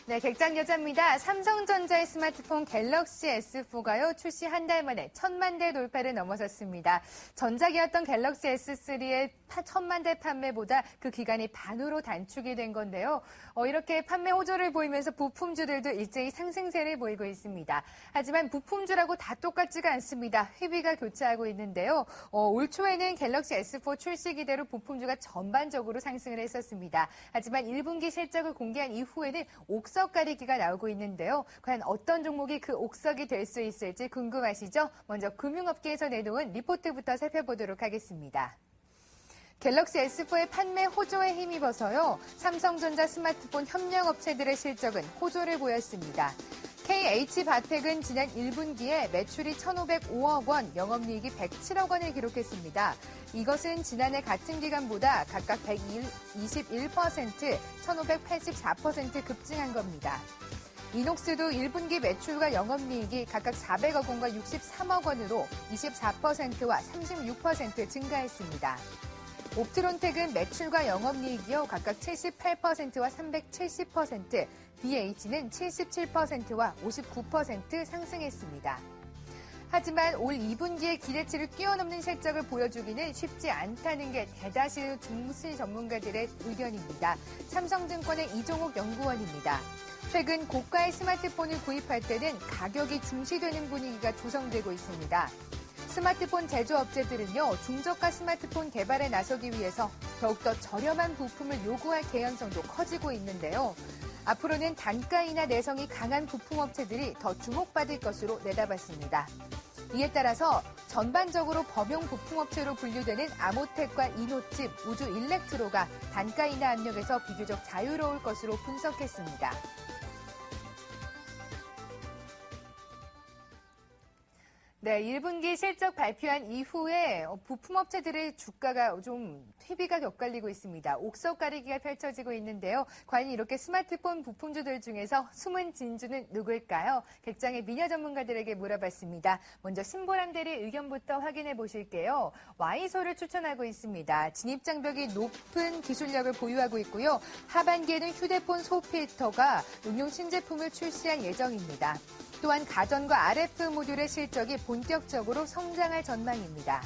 네, 객장 여자입니다. 삼성전자의 스마트폰 갤럭시 S4가요, 출시 한 달 만에 1,000만 대 돌파를 넘어섰습니다. 전작이었던 갤럭시 S3의 1,000만 대 판매보다 그 기간이 반으로 단축이 된 건데요. 이렇게 판매 호조를 보이면서 부품주들도 일제히 상승세를 보이고 있습니다. 하지만 부품주라고 다 똑같지가 않습니다. 희비가 교차하고 있는데요. 올 초에는 갤럭시 S4 출시 기대로 부품주가 전반적으로 상승을 했었습니다. 하지만 1분기 실적을 공개한 이후에는 옥석 가리기가 나오고 있는데요. 과연 어떤 종목이 그 옥석이 될 수 있을지 궁금하시죠? 먼저 금융업계에서 내놓은 리포트부터 살펴보도록 하겠습니다. 갤럭시 S4의 판매 호조에 힘입어서요. 삼성전자 스마트폰 협력업체들의 실적은 호조를 보였습니다. KH바텍은 지난 1분기에 매출이 1,505억 원, 영업이익이 107억 원을 기록했습니다. 이것은 지난해 같은 기간보다 각각 121%, 1,584% 급증한 겁니다. 이녹스도 1분기 매출과 영업이익이 각각 400억 원과 63억 원으로 24%와 36% 증가했습니다. 옵트론텍은 매출과 영업이익이요 각각 78%와 370%, BH는 77%와 59% 상승했습니다. 하지만 올 2분기의 기대치를 뛰어넘는 실적을 보여주기는 쉽지 않다는 게 대다수 증시 전문가들의 의견입니다. 삼성증권의 이종욱 연구원입니다. 최근 고가의 스마트폰을 구입할 때는 가격이 중시되는 분위기가 조성되고 있습니다. 스마트폰 제조업체들은요, 중저가 스마트폰 개발에 나서기 위해서 더욱더 저렴한 부품을 요구할 개연성도 커지고 있는데요. 앞으로는 단가이나 내성이 강한 부품업체들이 더 주목받을 것으로 내다봤습니다. 이에 따라서 전반적으로 범용 부품업체로 분류되는 아모텍과 이노칩, 우주 일렉트로가 단가 인하 압력에서 비교적 자유로울 것으로 분석했습니다. 네, 1분기 실적 발표한 이후에 부품업체들의 주가가 좀 희비가 격갈리고 있습니다. 옥석 가리기가 펼쳐지고 있는데요. 과연 이렇게 스마트폰 부품주들 중에서 숨은 진주는 누굴까요? 객장의 미녀 전문가들에게 물어봤습니다. 먼저 신보람 대리 의견부터 확인해 보실게요. 와이소를 추천하고 있습니다. 진입장벽이 높은 기술력을 보유하고 있고요. 하반기에는 휴대폰 소필터가 응용 신제품을 출시할 예정입니다. 또한 가전과 RF 모듈의 실적이 본격적으로 성장할 전망입니다.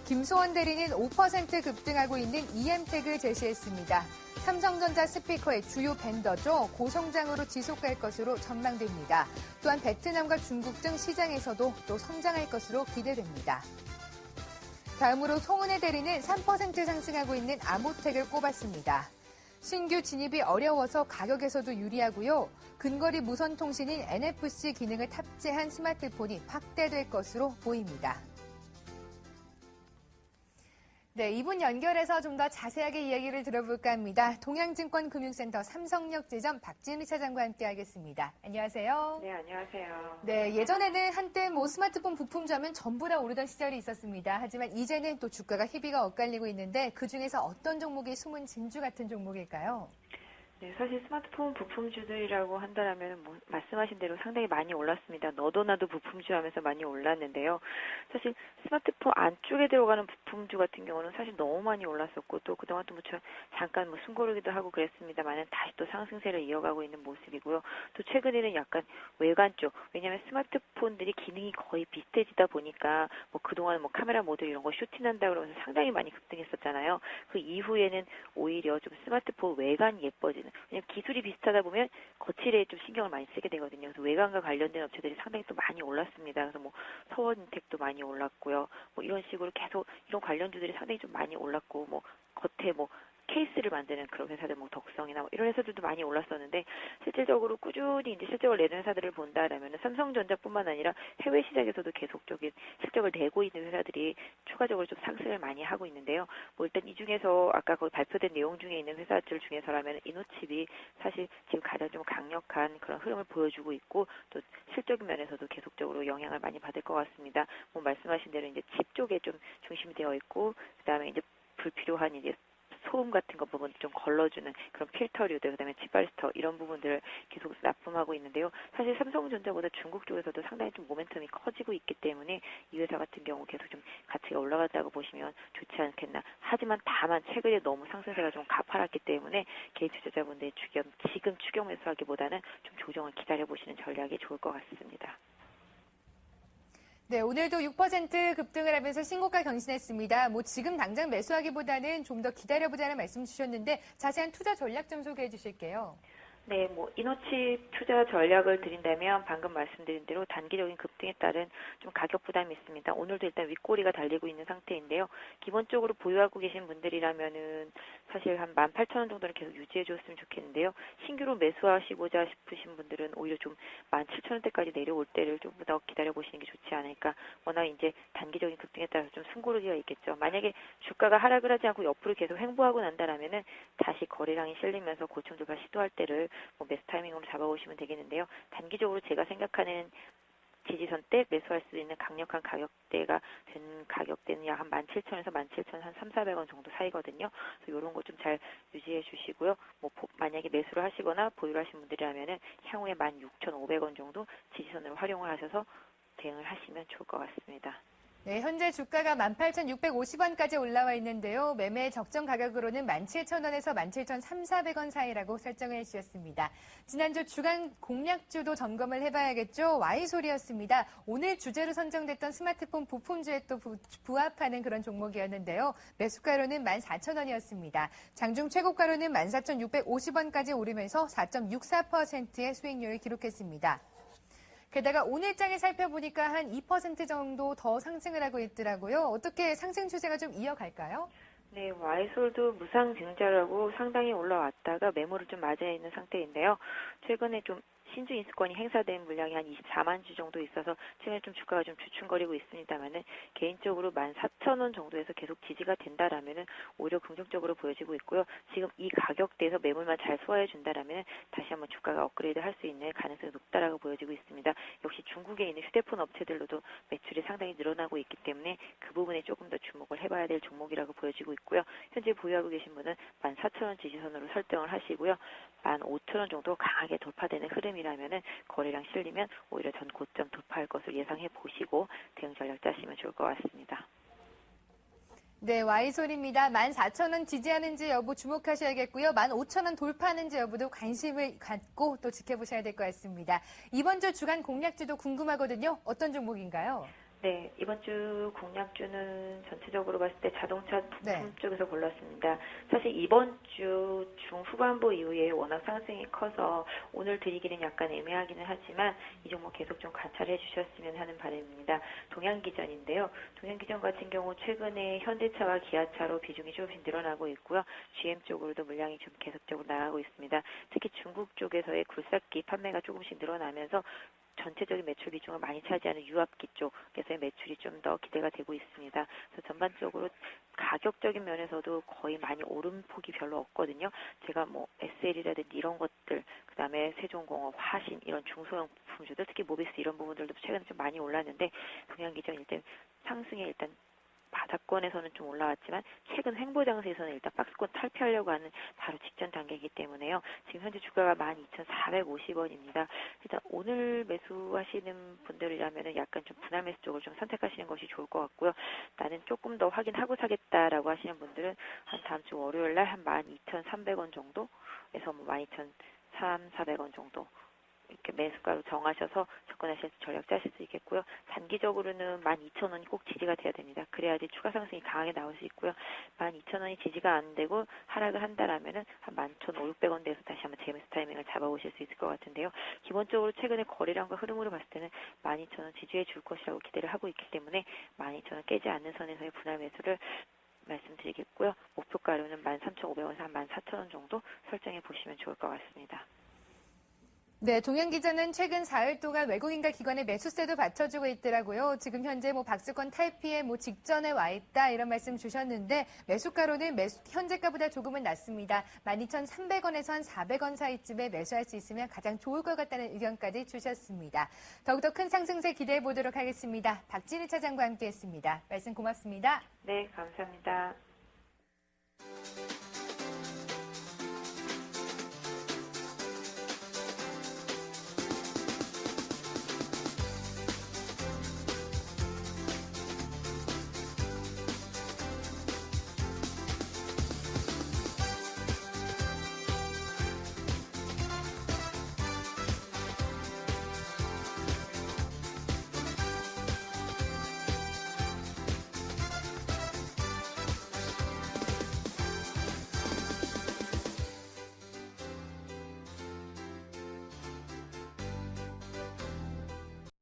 김소원 대리는 5% 급등하고 있는 EM텍을 제시했습니다. 삼성전자 스피커의 주요 벤더죠. 고성장으로 지속할 것으로 전망됩니다. 또한 베트남과 중국 등 시장에서도 또 성장할 것으로 기대됩니다. 다음으로 송은혜 대리는 3% 상승하고 있는 아모텍을 꼽았습니다. 신규 진입이 어려워서 가격에서도 유리하고요. 근거리 무선 통신인 NFC 기능을 탑재한 스마트폰이 확대될 것으로 보입니다. 네, 이분 연결해서 좀 더 자세하게 이야기를 들어볼까 합니다. 동양증권 금융센터 삼성역 지점 박진희 차장과 함께하겠습니다. 안녕하세요. 네, 안녕하세요. 네, 예전에는 한때 스마트폰 부품주하면 전부 다 오르던 시절이 있었습니다. 하지만 이제는 또 주가가 희비가 엇갈리고 있는데 그중에서 어떤 종목이 숨은 진주 같은 종목일까요? 네, 사실 스마트폰 부품주들이라고 한다면 말씀하신 대로 상당히 많이 올랐습니다. 너도 나도 부품주 하면서 많이 올랐는데요. 사실 스마트폰 안쪽에 들어가는 부품주 같은 경우는 사실 너무 많이 올랐었고 또 그동안 또 잠깐 숨고르기도 하고 그랬습니다만 다시 또 상승세를 이어가고 있는 모습이고요. 또 최근에는 약간 외관 쪽, 왜냐하면 스마트폰들이 기능이 거의 비슷해지다 보니까 그동안 카메라 모드 이런 거 슈팅한다 그러면서 상당히 많이 급등했었잖아요. 그 이후에는 오히려 좀 스마트폰 외관이 예뻐지는, 왜냐면 기술이 비슷하다 보면 거칠에 좀 신경을 많이 쓰게 되거든요. 그래서 외관과 관련된 업체들이 상당히 또 많이 올랐습니다. 그래서 서원텍도 많이 올랐고요. 이런 식으로 계속 이런 관련주들이 상당히 좀 많이 올랐고, 겉에 케이스를 만드는 그런 회사들, 덕성이나 이런 회사들도 많이 올랐었는데, 실질적으로 꾸준히 이제 실적을 내는 회사들을 본다라면 삼성전자뿐만 아니라 해외 시장에서도 계속적인 실적을 내고 있는 회사들이 추가적으로 좀 상승을 많이 하고 있는데요. 일단 이 중에서 아까 거기 발표된 내용 중에 있는 회사들 중에서라면 이노칩이 사실 지금 가장 좀 강력한 그런 흐름을 보여주고 있고, 또 실적인 면에서도 계속적으로 영향을 많이 받을 것 같습니다. 말씀하신 대로 이제 칩 쪽에 좀 중심이 되어 있고, 그다음에 이제 불필요한 이제 소음 같은 것 부분 좀 걸러주는 그런 필터류들, 그다음에 지발스터 이런 부분들을 계속 납품하고 있는데요. 사실 삼성전자보다 중국 쪽에서도 상당히 좀 모멘텀이 커지고 있기 때문에 이 회사 같은 경우 계속 좀 가치가 올라갔다고 보시면 좋지 않겠나. 하지만 다만 최근에 너무 상승세가 좀 가파랐기 때문에 개인 투자자분들의 지금 추격 매수하기보다는 좀 조정을 기다려보시는 전략이 좋을 것 같습니다. 네, 오늘도 6% 급등을 하면서 신고가 경신했습니다. 뭐 지금 당장 매수하기보다는 좀 더 기다려보자는 말씀 주셨는데 자세한 투자 전략 좀 소개해 주실게요. 네, 이너치 투자 전략을 드린다면 방금 말씀드린 대로 단기적인 급등에 따른 좀 가격 부담이 있습니다. 오늘도 일단 윗꼬리가 달리고 있는 상태인데요. 기본적으로 보유하고 계신 분들이라면은 사실 한 18,000원 정도는 계속 유지해 줬으면 좋겠는데요. 신규로 매수하시고자 싶으신 분들은 오히려 좀 17,000원대까지 내려올 때를 좀 더 기다려 보시는 게 좋지 않을까. 워낙 이제 단기적인 급등에 따라서 좀 숨고르기가 있겠죠. 만약에 주가가 하락을 하지 않고 옆으로 계속 횡보하고 난다라면은 다시 거래량이 실리면서 고점 돌파 시도할 때를 매수 타이밍으로 잡아오시면 되겠는데요. 단기적으로 제가 생각하는 지지선 때 매수할 수 있는 강력한 가격대가 된 가격대는 약 한 17,000원에서 17,300원 정도 사이거든요. 그래서 이런 거 좀 잘 유지해 주시고요. 만약에 매수를 하시거나 보유를 하신 분들이라면은 향후에 16,500원 정도 지지선으로 활용을 하셔서 대응을 하시면 좋을 것 같습니다. 네, 현재 주가가 18,650원까지 올라와 있는데요. 매매 적정 가격으로는 17,000원에서 17,300원 사이라고 설정을 해주셨습니다. 지난주 주간 공략주도 점검을 해봐야겠죠. Y솔이었습니다. 오늘 주제로 선정됐던 스마트폰 부품주에 또 부합하는 그런 종목이었는데요. 매수가로는 14,000원이었습니다. 장중 최고가로는 14,650원까지 오르면서 4.64%의 수익률을 기록했습니다. 게다가 오늘장에 살펴보니까 한 2% 정도 더 상승을 하고 있더라고요. 어떻게 상승 추세가 좀 이어갈까요? 네, 와이솔도 무상증자라고 상당히 올라왔다가 매물을 좀 맞이해 있는 상태인데요. 최근에 좀 신주 인수권이 행사된 물량이 한 24만 주 정도 있어서 최근에 좀 주가가 좀 주춤거리고 있습니다만은 개인적으로 14,000원 정도에서 계속 지지가 된다라면은 오히려 긍정적으로 보여지고 있고요. 지금 이 가격대에서 매물만 잘 소화해 준다라면 다시 한번 주가가 업그레이드 할 수 있는 가능성이 높다라고 보여지고 있습니다. 역시 중국에 있는 휴대폰 업체들로도 매출이 상당히 늘어나고 있기 때문에 그 부분에 조금 더 주목을 해봐야 될 종목이라고 보여지고 있고요. 현재 보유하고 계신 분은 14,000원 지지선으로 설정을 하시고요. 15,000원 정도 강하게 돌파되는 흐름이라면은 거래량 실리면 오히려 전 고점 돌파할 것을 예상해 보시고 대응 전략 짜시면 좋을 것 같습니다. 네, Y솔입니다. 14,000원 지지하는지 여부 주목하셔야겠고요. 15,000원 돌파하는지 여부도 관심을 갖고 또 지켜보셔야 될 것 같습니다. 이번 주 주간 공략주도 궁금하거든요. 어떤 종목인가요? 네, 이번 주 공략주는 전체적으로 봤을 때 자동차 부품 쪽에서 골랐습니다. 사실 이번 주 중후반부 이후에 워낙 상승이 커서 오늘 드리기는 약간 애매하기는 하지만 이 종목 계속 좀 관찰해 주셨으면 하는 바람입니다. 동양기전인데요. 동양기전 같은 경우 최근에 현대차와 기아차로 비중이 조금씩 늘어나고 있고요. GM 쪽으로도 물량이 좀 계속적으로 나가고 있습니다. 특히 중국 쪽에서의 굴삭기 판매가 조금씩 늘어나면서 전체적인 매출 비중을 많이 차지하는 유압기 쪽에서의 매출이 좀 더 기대가 되고 있습니다. 그래서 전반적으로 가격적인 면에서도 거의 많이 오른 폭이 별로 없거든요. 제가 SL이라든지 이런 것들, 그다음에 세종공업, 화신 이런 중소형 부품주들, 특히 모비스 이런 부분들도 최근에 좀 많이 올랐는데 동양기전 일단 상승에 일단 바닥권에서는 좀 올라왔지만 최근 횡보 장세에서는 일단 박스권 탈피하려고 하는 바로 직전 단계이기 때문에요. 지금 현재 주가가 12,450원입니다. 일단 오늘 매수하시는 분들이라면 약간 좀 분할 매수 쪽을 좀 선택하시는 것이 좋을 것 같고요. 나는 조금 더 확인하고 사겠다라고 하시는 분들은 한 다음 주 월요일 날 한 12,300원 정도에서 12,300~400원 정도 이렇게 매수가로 정하셔서 접근하실 전략 짜실 수 있겠고요. 단기적으로는 12,000원이 꼭 지지가 돼야 됩니다. 그래야지 추가 상승이 강하게 나올 수 있고요. 12,000원이 지지가 안 되고 하락을 한다라면은 한 11,500원 대에서 다시 한번 재매수 타이밍을 잡아오실 수 있을 것 같은데요. 기본적으로 최근에 거래량과 흐름으로 봤을 때는 12,000원 지지해 줄 것이라고 기대를 하고 있기 때문에 12,000원 깨지 않는 선에서의 분할 매수를 말씀드리겠고요. 목표가로는 13,500원에서 한 14,000원 정도 설정해 보시면 좋을 것 같습니다. 네, 동양기전은 최근 4일 동안 외국인과 기관의 매수세도 받쳐주고 있더라고요. 지금 현재 박스권 탈피에 직전에 와 있다 이런 말씀 주셨는데 매수가로는 현재가보다 조금은 낮습니다. 12,300원에서 한 400원 사이쯤에 매수할 수 있으면 가장 좋을 것 같다는 의견까지 주셨습니다. 더욱더 큰 상승세 기대해 보도록 하겠습니다. 박진희 차장과 함께했습니다. 말씀 고맙습니다. 네, 감사합니다.